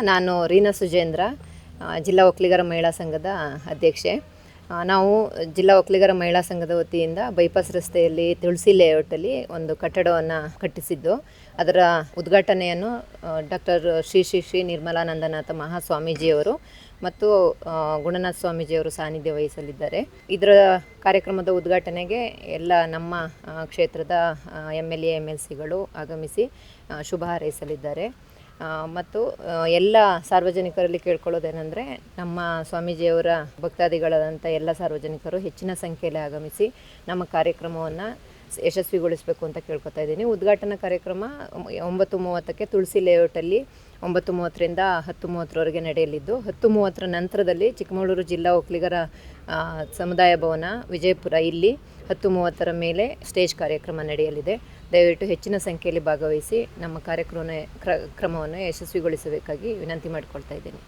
ನಾನು ರೀನಾ ಸುಜೇಂದ್ರ, ಜಿಲ್ಲಾ ಒಕ್ಕಲಿಗರ ಮಹಿಳಾ ಸಂಘದ ಅಧ್ಯಕ್ಷೆ. ನಾವು ಜಿಲ್ಲಾ ಒಕ್ಕಲಿಗರ ಮಹಿಳಾ ಸಂಘದ ವತಿಯಿಂದ ಬೈಪಾಸ್ ರಸ್ತೆಯಲ್ಲಿ ತುಳಸಿ ಲೇಔಟಲ್ಲಿ ಒಂದು ಕಟ್ಟಡವನ್ನು ಕಟ್ಟಿಸಿದ್ದು, ಅದರ ಉದ್ಘಾಟನೆಯನ್ನು ಡಾಕ್ಟರ್ ಶ್ರೀ ನಿರ್ಮಲಾನಂದನಾಥ ಮಹಾಸ್ವಾಮೀಜಿಯವರು ಮತ್ತು ಗುಣನಾಥ ಸ್ವಾಮೀಜಿಯವರು ಸಾನ್ನಿಧ್ಯ ವಹಿಸಲಿದ್ದಾರೆ. ಇದರ ಕಾರ್ಯಕ್ರಮದ ಉದ್ಘಾಟನೆಗೆ ಎಲ್ಲ ನಮ್ಮ ಕ್ಷೇತ್ರದ MLA MLCಗಳು ಆಗಮಿಸಿ ಶುಭ ಹಾರೈಸಲಿದ್ದಾರೆ. ಮತ್ತು ಎಲ್ಲ ಸಾರ್ವಜನಿಕರಲ್ಲಿ ಕೇಳ್ಕೊಳ್ಳೋದೇನೆಂದರೆ, ನಮ್ಮ ಸ್ವಾಮೀಜಿಯವರ ಭಕ್ತಾದಿಗಳಾದಂಥ ಎಲ್ಲ ಸಾರ್ವಜನಿಕರು ಹೆಚ್ಚಿನ ಸಂಖ್ಯೆಯಲ್ಲಿ ಆಗಮಿಸಿ ನಮ್ಮ ಕಾರ್ಯಕ್ರಮವನ್ನು ಯಶಸ್ವಿಗೊಳಿಸಬೇಕು ಅಂತ ಕೇಳ್ಕೊತಾ ಇದ್ದೀನಿ. ಉದ್ಘಾಟನಾ ಕಾರ್ಯಕ್ರಮ 9:30ಕ್ಕೆ ತುಳಸಿ ಲೇಔಟಲ್ಲಿ 9:30ರಿಂದ 10:30ವರೆಗೆ ನಡೆಯಲಿದ್ದು, 10:30 ನಂತರದಲ್ಲಿ ಚಿಕ್ಕಮಗಳೂರು ಜಿಲ್ಲಾ ಒಕ್ಕಲಿಗರ ಸಮುದಾಯ ಭವನ ವಿಜಯಪುರ ಇಲ್ಲಿ 10:30 ಮೇಲೆ ಸ್ಟೇಜ್ ಕಾರ್ಯಕ್ರಮ ನಡೆಯಲಿದೆ. ದಯವಿಟ್ಟು ಹೆಚ್ಚಿನ ಸಂಖ್ಯೆಯಲ್ಲಿ ಭಾಗವಹಿಸಿ ನಮ್ಮ ಕಾರ್ಯಕ್ರಮವನ್ನು ಯಶಸ್ವಿಗೊಳಿಸಬೇಕಾಗಿ ವಿನಂತಿ ಮಾಡಿಕೊಳ್ತಾ ಇದ್ದೀನಿ.